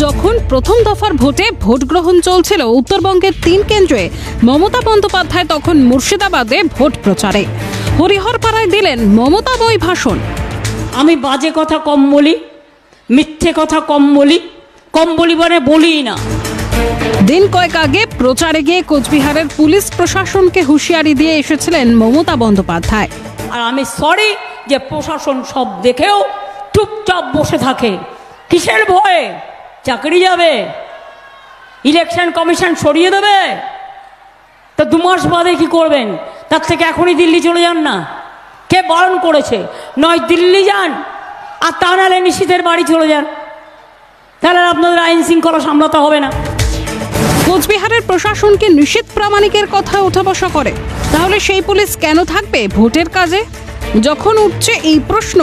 যখন প্রথম দফার ভোটে ভোট গ্রহণ চলছিল উত্তরবঙ্গের 3 কেন্দ্রে, মমতা বন্দ্যোপাধ্যায় তখন মুর্শিদাবাদে ভোট প্রচারে। হরিহরপাড়ায় দিলেন মমতাময় ভাষণ। আমি বাজে কথা কম বলি, মিথ্যে কথা কম বলি, কম বলিবারে বলি না। দিন কয়েক আগে প্রচারে গিয়ে কোচবিহারের পুলিশ প্রশাসনকে হুঁশিয়ারি দিয়ে এসেছিলেন মমতা বন্দ্যোপাধ্যায়। আর আমি সরি যে প্রশাসন সব দেখেও চুপচাপ বসে থাকে। কিসের ভয়ে? চাকরি যাবে, ইলেকশন কমিশন সরিয়ে দেবে, তো 2 মাস বাদে কি করবেন? তার থেকে এখনই দিল্লি চলে যান না। কে বারণ করেছে? নয় দিল্লি যান, আর তা নাহলে নিশীথের বাড়ি চলে যান, তাহলে আপনাদের আইন শৃঙ্খলা সামলাতে হবে না। কোচবিহারের প্রশাসনকে নিশীথ প্রামাণিকের কথা ওঠা বসা করে, তাহলে সেই পুলিশ কেন থাকবে ভোটের কাজে? যখন উঠছে এই প্রশ্ন,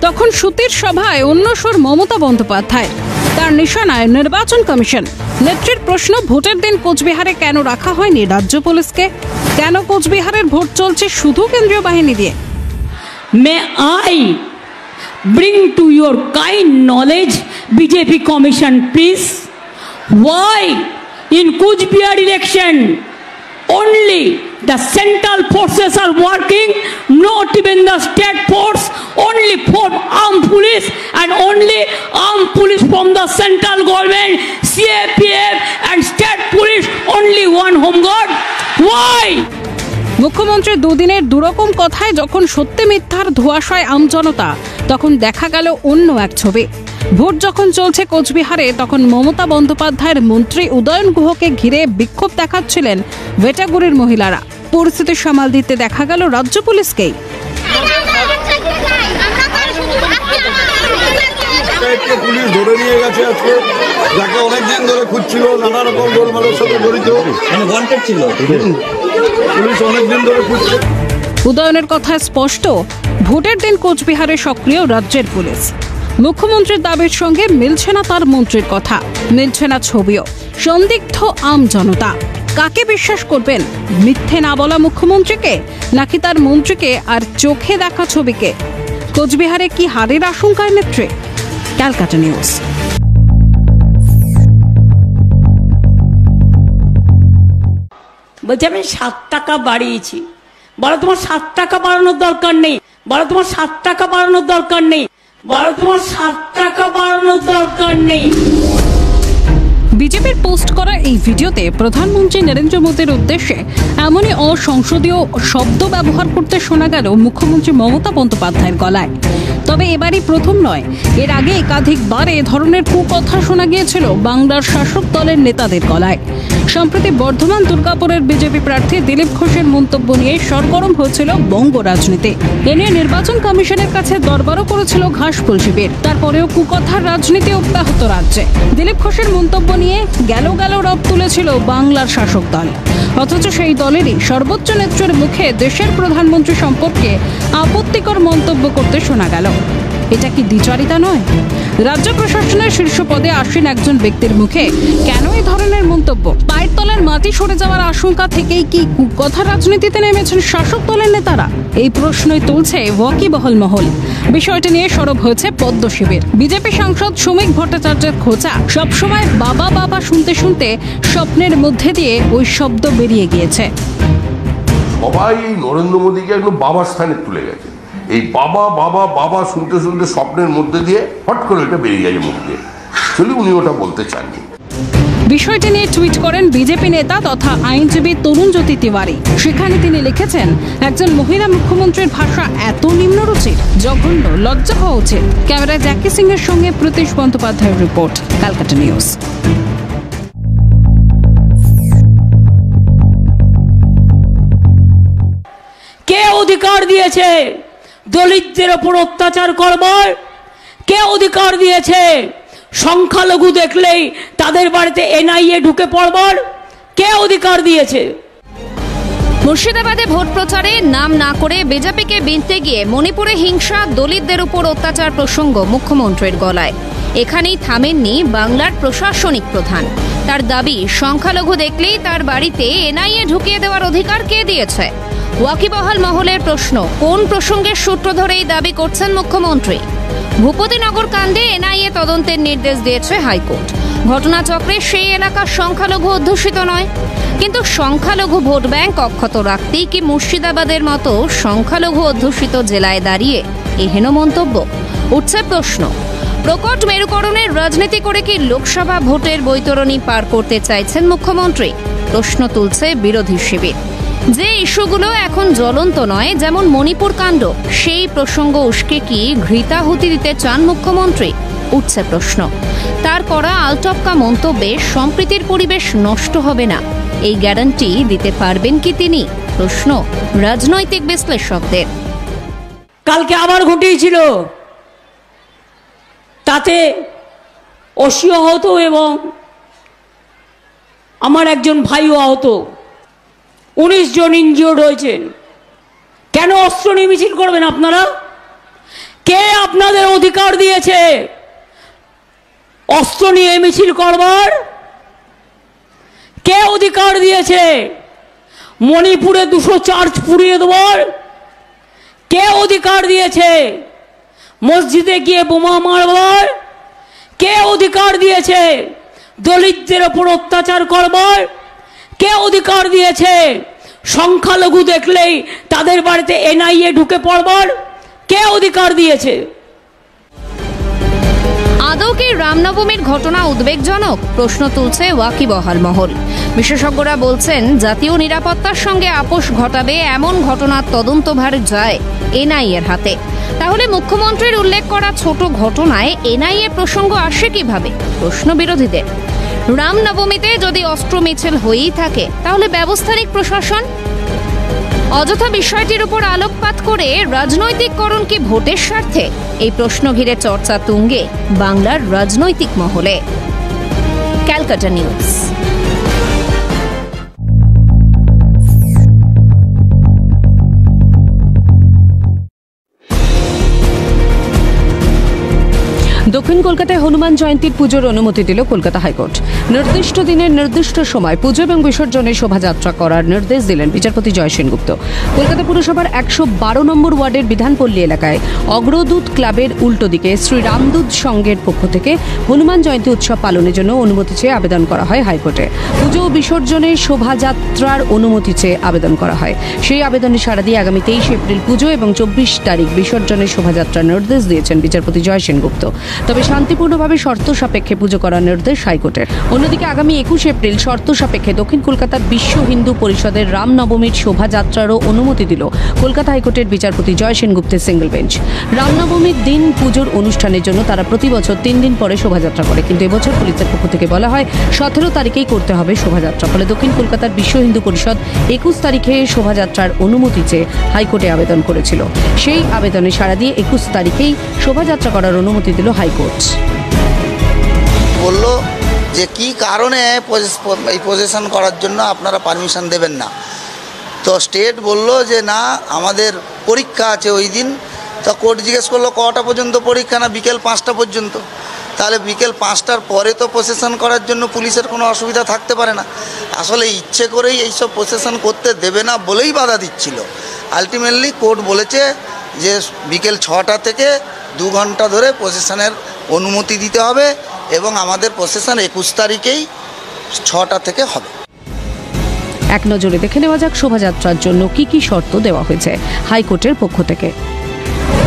তখন সুতির সভায় অন্য সুর মমতা বন্দ্যোপাধ্যায়। তার নিশানায় নির্বাচন কমিশন। নেত্রীর প্রশ্ন, ভোটের দিন কোচবিহারে কেন রাখা হয়নি রাজ্য পুলিশকে? কেন কোচবিহারের ভোট চলছে শুধু কেন্দ্রীয় বাহিনী দিয়ে? May I bring to your kind knowledge BJP commission please, why in Kuchbihar election only the central forces are working, not even the state force, only from armed police and only armed police from the central government, CAPF and state police, only one home guard. Why? মুখ্যমন্ত্রী দুদিনের দুরকম কথায় যখন সত্যি মিথ্যার ধোঁয়াশায় আমজনতা, তখন দেখা গেল অন্য এক ছবি। ভোট যখন চলছে কোচবিহারে, তখন মমতা বন্দ্যোপাধ্যায়ের মন্ত্রী উদয়ন গুহকে ঘিরে বিক্ষোভ দেখাচ্ছিলেন ভেটাগুড়ির মহিলারা। পরিস্থিতি সামাল দিতে দেখা গেল রাজ্য পুলিশকেই। পুলিশ ধরে নিয়ে গেছে আজকে, যাকে অনেকদিন ধরে খুঁজছিল, নানা রকম গোলমালের সাথে জড়িত ছিল, পুলিশ অনেকদিন ধরে খুঁজছে। উদয়নের কথায় স্পষ্ট, ভোটের দিন কোচবিহারে সক্রিয় রাজ্যের পুলিশ। মুখ্যমন্ত্রীর দাবির সঙ্গে মিলছে না তার মন্ত্রীর কথা, মিলছে না ছবিও। সন্দিগ্ধ আম জনতা। কাকে বিশ্বাস করবেন? মিথ্যে না বলা মুখ্যমন্ত্রীকে, নাকি তার মন্ত্রীকে আর চোখে দেখা ছবিকে? কোচবিহারে কি হারের আশঙ্কায় নেত্রী? ক্যালকাটা নিউজ। বলছি আমি 7 টাকা বাড়িয়েছি, বলো তোমার 7 টাকা বাড়ানোর দরকার নেই, বলো তোমার 7 টাকা বাড়ানোর দরকার নেই, বলো তোমার 7 টাকা বাড়ানোর দরকার নেই। বিজেপির পোস্ট করা এই ভিডিওতে প্রধানমন্ত্রী নরেন্দ্র মোদীর উদ্দেশ্যে এমনই অসংসদীয় শব্দ ব্যবহার করতে শোনা গেল মুখ্যমন্ত্রী মমতা বন্দ্যোপাধ্যায়ের গলায়। তবে এবারই প্রথম নয়, এর আগে একাধিকবার এ ধরনের কুকথা শোনা গিয়েছিল বাংলার শাসক দলের নেতাদের গলায়। সম্প্রতি বর্ধমান দুর্গাপুরের বিজেপি প্রার্থী দিলীপ ঘোষের মন্তব্য নিয়ে সরগরম হয়েছিল বঙ্গ রাজনীতি। এ নিয়ে নির্বাচন কমিশনের কাছে দরবারও করেছিল ঘাসফুল শিবির। তারপরেও কুকথার রাজনীতি অব্যাহত রাজ্যে। দিলীপ ঘোষের মন্তব্য নিয়ে গেল রব তুলেছিল বাংলার শাসক দল, অথচ সেই দলেরই সর্বোচ্চ নেত্রীর মুখে দেশের প্রধানমন্ত্রী সম্পর্কে আপত্তিকর মন্তব্য করতে শোনা গেল। এটা কি দ্বিচারিতা নয়? রাজ্য প্রশাসনের শীর্ষ পদে আসীন একজন ব্যক্তির মুখে কেন এই ধরনের মন্তব্য? পায়ের তলার মাটি সরে যাওয়ার আশঙ্কা থেকেই কি কুকথা রাজনীতিতে নেমেছেন শাসক দলের নেতারা? এই প্রশ্নই তুলছে ওয়াকিবহল মহল। বিষয়টি নিয়ে সরব হয়েছে পদ্ম শিবির। বিজেপি সাংসদ শ্রমিক ভট্টাচার্যের খোঁচা, সবসময় বাবা বাবা শুনতে শুনতে স্বপ্নের মধ্যে দিয়ে ওই শব্দ বেরিয়ে গিয়েছে। সবাই নরেন্দ্র মোদীকে একদম বাবার স্থানে তুলে গেছে। এই বাবা বাবা বাবা শুনতে শুনতে স্বপ্নের মধ্যে দিয়ে হট করে এটা বেরিয়ে গেছে মুখ দিয়ে। আসলে উনি ওটা বলতে চাননি। বিষয়টি নিয়ে টুইট করেন বিজেপি নেতা তথা আইনজীবী তরুণজ্যোতি তিওয়ারি। সেখানে তিনি লিখেছেন, একজন মহিলা মুখ্যমন্ত্রীর ভাষা এত নিম্নরুচির, জঘন্য, লজ্জা হওয়া উচিত। ক্যামেরায় জ্যাকি সিং এর সঙ্গে প্রতীশ বন্দ্যোপাধ্যায়ের রিপোর্ট, ক্যালকাটা নিউজ। কে অধিকার দিয়েছে দলিতদের ওপর অত্যাচার করবার? কে অধিকার দিয়েছে সংখ্যালঘু দেখলেই তাদের বাড়িতে NIA ঢুকে পড়বার? কে অধিকার দিয়েছে? মুর্শিদাবাদে ভোট প্রচারে নাম না করে বিজেপিকে বিনতে গিয়ে মণিপুরে হিংসা, দলিতদের উপর অত্যাচার প্রসঙ্গ মুখ্যমন্ত্রীর গলায়। এখানেই থামেননি বাংলার প্রশাসনিক প্রধান। তার দাবি, সংখ্যালঘু দেখলেই তার বাড়িতে NIA ঢুকিয়ে দেওয়ার অধিকার কে দিয়েছে? ওয়াকিবহাল মহলের প্রশ্ন, কোন প্রসঙ্গের সূত্র ধরে এই দাবি করছেন মুখ্যমন্ত্রী? ভূপতিনগর কাণ্ডে NIA তদন্তের নির্দেশ দিয়েছে হাইকোর্ট। ঘটনাচক্রে সেই এলাকা সংখ্যালঘু অধ্যুষিত নয়, কিন্তু সংখ্যালঘু ভোট ব্যাংক অক্ষত রাখতেই কি মুর্শিদাবাদের মতো সংখ্যালঘু অধ্যুষিত জেলায় দাঁড়িয়ে এহেন মন্তব্য? উঠছে প্রশ্ন, প্রকট মেরুকরণের রাজনীতি করে কি লোকসভা ভোটের বৈতরণী পার করতে চাইছেন মুখ্যমন্ত্রী? প্রশ্ন তুলছে বিরোধী শিবির। যে ইস্যুগুলো এখন জ্বলন্ত নয়, যেমন মণিপুর কাণ্ড, সেই প্রসঙ্গ উস্কে কি ঘৃতাহুতি দিতে চান মুখ্যমন্ত্রী? উঠছে প্রশ্ন। তার করা আলটপকা মন্তব্যে সম্প্রীতির পরিবেশ নষ্ট হবে না, এই গ্যারান্টি দিতে পারবেন কি তিনি? প্রশ্ন রাজনৈতিক বিশ্লেষকদের। কালকে আবার ঘটিয়েছিল, তাতে অসীয় আহত এবং আমার একজন ভাইও আহত, 19 জন ইনজিওর্ড হয়েছেন। কেন অস্ত্র নিয়ে মিছিল করবেন আপনারা? কে আপনাদের অধিকার দিয়েছে অস্ত্র নিয়ে মিছিল করবার? কে অধিকার দিয়েছে মণিপুরে 200 চার্চ পুড়িয়ে দেবার? কে অধিকার দিয়েছে মসজিদে গিয়ে বোমা মারবার? কে অধিকার দিয়েছে দলিতদের ওপর অত্যাচার করবার? কে অধিকার দিয়েছে সংখ্যালঘু দেখলেই তাদের বাড়িতে এনআইএ ঢুকে পড়বার? কে অধিকার দিয়েছে? আদৌ কি রামনবমীর ঘটনা উদ্বেগজনক? প্রশ্ন তুলছে ওয়াকিবহাল মহল। বিশেষজ্ঞরা বলছেন, জাতীয় নিরাপত্তার সঙ্গে আপোষ ঘটাবে এমন ঘটনার তদন্তভার যায় এনআইএর হাতে। তাহলে মুখ্যমন্ত্রীর উল্লেখ করা ছোট ঘটনায় এনআইএ প্রসঙ্গ আসে কিভাবে? প্রশ্ন বিরোধীদের। রামনবমীতে যদি অস্ত্র মিছিল হয়েই থাকে, তাহলে ব্যবস্থানিক প্রশাসন? অযথা বিষয়টির উপর আলোকপাত করে রাজনৈতিককরণ কি ভোটের স্বার্থে? এই প্রশ্ন ঘিরে চর্চা তুঙ্গে বাংলার রাজনৈতিক মহলে। ক্যালকাটা নিউজ। দক্ষিণ কলকাতায় হনুমান জয়ন্তীর পুজোর অনুমতি দিল কলকাতা হাইকোর্ট। নির্দিষ্ট দিনের নির্দিষ্ট সময় পুজো এবং বিসর্জনের শোভাযাত্রা করার নির্দেশ দিলেন বিচারপতি জয় সেনগুপ্ত। কলকাতা পুরসভার 112 নম্বর ওয়ার্ডের বিধানপল্লী এলাকায় অগ্রদূত ক্লাবের উল্টো দিকে শ্রী রামদূত সংঘের পক্ষ থেকে হনুমান জয়ন্তী উৎসব পালনের জন্য অনুমতি চেয়ে আবেদন করা হয় হাইকোর্টে। পুজো ও বিসর্জনের শোভাযাত্রার অনুমতি চেয়ে আবেদন করা হয়। সেই আবেদনে সাড়া দিয়ে আগামী 23 এপ্রিল পুজো এবং 24 তারিখ বিসর্জনের শোভাযাত্রার নির্দেশ দিয়েছেন বিচারপতি জয় সেনগুপ্ত। তবে শান্তিপূর্ণভাবে শর্ত সাপেক্ষে পুজো করার নির্দেশ হাইকোর্টের। অন্যদিকে আগামী 21 এপ্রিল শর্ত সাপেক্ষে দক্ষিণ কলকাতার বিশ্ব হিন্দু পরিষদের রামনবমীর শোভাযাত্রারও অনুমতি দিল কলকাতা হাইকোর্টের বিচারপতি জয় সেনগুপ্তের সিঙ্গল বেঞ্চ। রামনবমীর দিন পুজোর অনুষ্ঠানের জন্য তারা প্রতি বছর 3 দিন পরে শোভাযাত্রা করে, কিন্তু এবছর পুলিশের পক্ষ থেকে বলা হয় 17 তারিখেই করতে হবে শোভাযাত্রা। ফলে দক্ষিণ কলকাতার বিশ্ব হিন্দু পরিষদ 21 তারিখে শোভাযাত্রার অনুমতি চেয়ে হাইকোর্টে আবেদন করেছিল। সেই আবেদনে সাড়া দিয়ে 21 তারিখেই শোভাযাত্রা করার অনুমতি দিল হাইকোর্ট। বলল যে কি কারণে এই পজিশন করার জন্য আপনারা পারমিশন দেবেন না। তো স্টেট বলল যে না, আমাদের পরীক্ষা আছে ওই দিন। তো কোর্ট জিজ্ঞেস করলো কটা পর্যন্ত পরীক্ষা? না, বিকেল 5টা পর্যন্ত। তাহলে বিকেল 5টার পরে তো প্রসেশন করার জন্য পুলিশের কোনো অসুবিধা থাকতে পারে না। আসলে ইচ্ছে করেই এইসব প্রসেশন করতে দেবে না বলেই বাধা দিচ্ছিল। আলটিমেটলি কোর্ট বলেছে যে বিকেল 6টা থেকে 2 ঘন্টা ধরে প্রসেশনের অনুমতি দিতে হবে এবং আমাদের প্রসেশন 21 তারিখেই 6টা থেকে হবে। এক নজরে দেখে নেওয়া যাক শোভাযাত্রার জন্য কি কি শর্ত দেওয়া হয়েছে হাইকোর্টের পক্ষ থেকে।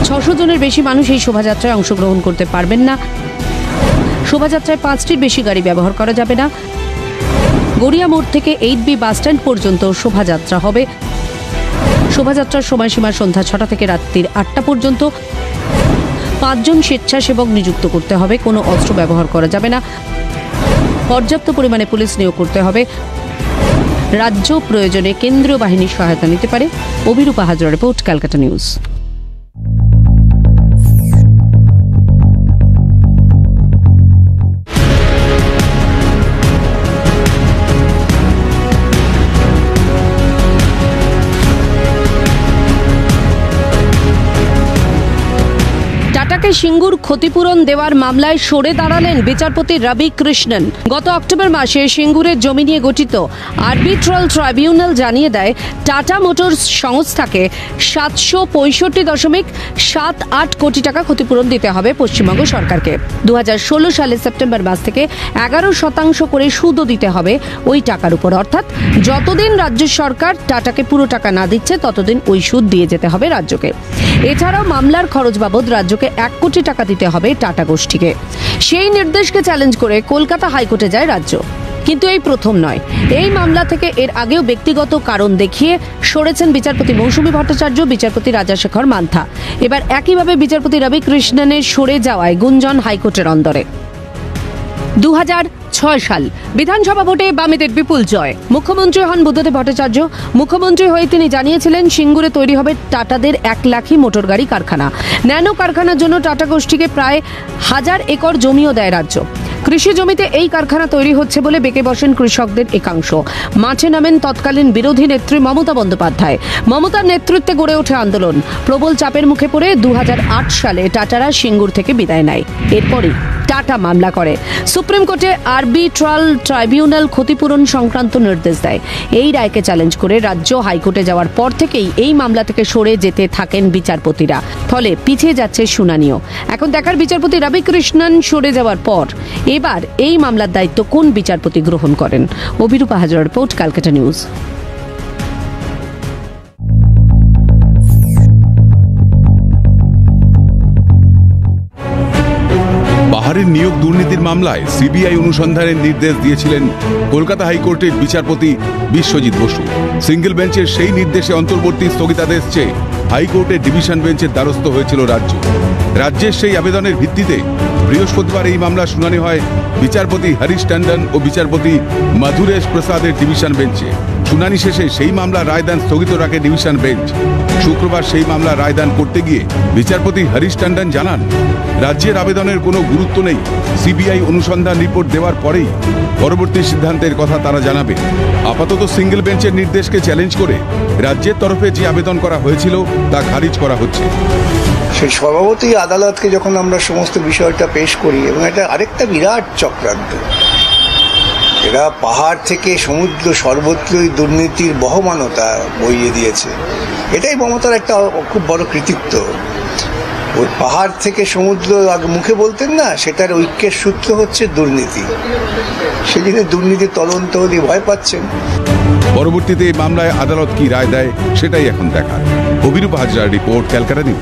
600 জনের বেশি মানুষ এই শোভাযাত্রায় অংশগ্রহণ করতে পারবেন না। শোভাযাত্রায় 5টির বেশি গাড়ি ব্যবহার করা যাবে না। গড়িয়া মোড় থেকে 8B বাসস্ট্যান্ড পর্যন্ত শোভাযাত্রা হবে। শোভাযাত্রার সময়সীমা সন্ধ্যা 6টা থেকে রাত্রির 8টা পর্যন্ত। 5 জন স্বেচ্ছাসেবক নিযুক্ত করতে হবে। কোনো অস্ত্র ব্যবহার করা যাবে না। পর্যাপ্ত পরিমাণে পুলিশ নিয়োগ করতে হবে। রাজ্য প্রয়োজনে কেন্দ্রীয় বাহিনীর সহায়তা নিতে পারে। Abhirupa Hazra report, Calcutta news. টাটা টাটাকে সিঙ্গুর ক্ষতিপূরণ দেওয়ার মামলায় সরে দাঁড়ালেন বিচারপতি রবি কৃষ্ণন। গত অক্টোবর মাসে সিঙ্গুরের জমি নিয়ে গঠিত আরবিট্রাল ট্রাইব্যুনাল জানিয়ে দেয় টাটা মোটরস সংস্থাকে 765.78 কোটি টাকা ক্ষতিপূরণ দিতে হবে পশ্চিমবঙ্গ সরকারকে। 2016 সালের সেপ্টেম্বর মাস থেকে 11% করে সুদও দিতে হবে ওই টাকার উপর, অর্থাৎ যতদিন রাজ্য সরকার টাটাকে পুরো টাকা না দিচ্ছে ততদিন ওই সুদ দিয়ে যেতে হবে রাজ্যকে। এছাড়াও মামলার খরচ বাবদ রাজ্যকে 1 কোটি টাকা দিতে হবে টাটা গোষ্ঠীকে। সেই নির্দেশকে চ্যালেঞ্জ করে কলকাতা হাইকোর্টে যায় রাজ্য। কিন্তু এই প্রথম নয়, এই মামলা থেকে এর আগেও ব্যক্তিগত কারণ দেখিয়ে সরেছেন বিচারপতি মৌসুমী ভট্টাচার্য, বিচারপতি রাজাশেখর মান্থা। এবার একইভাবে বিচারপতি রবি কৃষ্ণনের সরে যাওয়ায় গুঞ্জন হাইকোর্টের অন্দরে। 2006 সাল বিধানসভা ভোটে বামেদের বিপুল জয়। মুখ্যমন্ত্রী হন বুদ্ধদেব ভট্টাচার্য। মুখ্যমন্ত্রী হয়ে তিনি জানিয়েছিলেন সিঙ্গুরে তৈরি হবে টাটাদের 1 লাখি মোটর গাড়ি কারখানা। ন্যানো কারখানার জন্য টাটা গোষ্ঠীকে প্রায় 1000 একর জমিও দেয় রাজ্য। কৃষি জমিতে এই কারখানা তৈরি হচ্ছে বলে বেঁকে বসেন কৃষকদের একাংশ। মাঠে নামেন তৎকালীন বিরোধী নেত্রী মমতা বন্দ্যোপাধ্যায়। মমতার নেতৃত্বে গড়ে ওঠে আন্দোলন। প্রবল চাপের মুখে পড়ে 2008 সালে টাটারা সিঙ্গুর থেকে বিদায় নেয়। এরপরই টাটা মামলা করে। সুপ্রিম কোর্টে আরবিট্রাল ট্রাইব্যুনাল ক্ষতিপূরণ সংক্রান্ত নির্দেশ দেয়। এই রায়কে চ্যালেঞ্জ করে রাজ্য হাইকোর্টে যাওয়ার পর থেকেই এই মামলা থেকে সরে যেতে থাকেন বিচারপতিরা। ফলে পিছিয়ে যাচ্ছে শুনানিও। এখন দেখার বিচারপতি রবি কৃষ্ণন সরে যাওয়ার পর এবার এই মামলার দায়িত্ব কোন বিচারপতি গ্রহণ করেন। অভিরূপা হাজরার রিপোর্ট, ক্যালকাটা নিউজ। পাহাড়ের নিয়োগ দুর্নীতির মামলায় সিবিআই অনুসন্ধানের নির্দেশ দিয়েছিলেন কলকাতা হাইকোর্টের বিচারপতি বিশ্বজিৎ বসু। সিঙ্গেল বেঞ্চের সেই নির্দেশে অন্তর্বর্তী স্থগিতাদেশ চেয়ে হাইকোর্টের ডিভিশন বেঞ্চের দ্বারস্থ হয়েছিল রাজ্য। রাজ্যের সেই আবেদনের ভিত্তিতে বৃহস্পতিবার এই মামলা শুনানি হয় বিচারপতি হরিশ টন্ডন ও বিচারপতি মধুরেশ প্রসাদের ডিভিশন বেঞ্চে। শুনানি শেষে সেই মামলা রায়দান স্থগিত রাখে ডিভিশন বেঞ্চ। শুক্রবার সেই মামলা রায়দান করতে গিয়ে বিচারপতি হরিশ টন্ডন জানান, রাজ্যের আবেদনের কোনো গুরুত্ব নেই। সিবিআই অনুসন্ধান রিপোর্ট দেওয়ার পরেই পরবর্তী সিদ্ধান্তের কথা তারা জানাবে। আপাতত সিঙ্গেল বেঞ্চের নির্দেশকে চ্যালেঞ্জ করে রাজ্যের তরফে যে আবেদন করা হয়েছিল তা খারিজ করা হচ্ছে। সেই স্বভাবতই আদালতকে যখন আমরা সমস্ত বিষয়টা পেশ করি, এবং এটা আরেকটা বিরাট চক্রান্ত, এরা পাহাড় থেকে সমুদ্র সর্বত্রই দুর্নীতির বহমানতা বইয়ে দিয়েছে। এটাই মমতার একটা খুব বড় কৃতিত্ব। ওই পাহাড় থেকে সমুদ্র আগে মুখে বলতেন না, সেটার ঐক্যের সূত্র হচ্ছে দুর্নীতি। সেদিনে দুর্নীতি তদন্ত হলে ভয় পাচ্ছেন। পরবর্তীতে এই মামলায় আদালত কি রায় দেয় সেটাই এখন দেখার। অভিরূপা হাজরার রিপোর্ট, ক্যালকাটা নিউজ।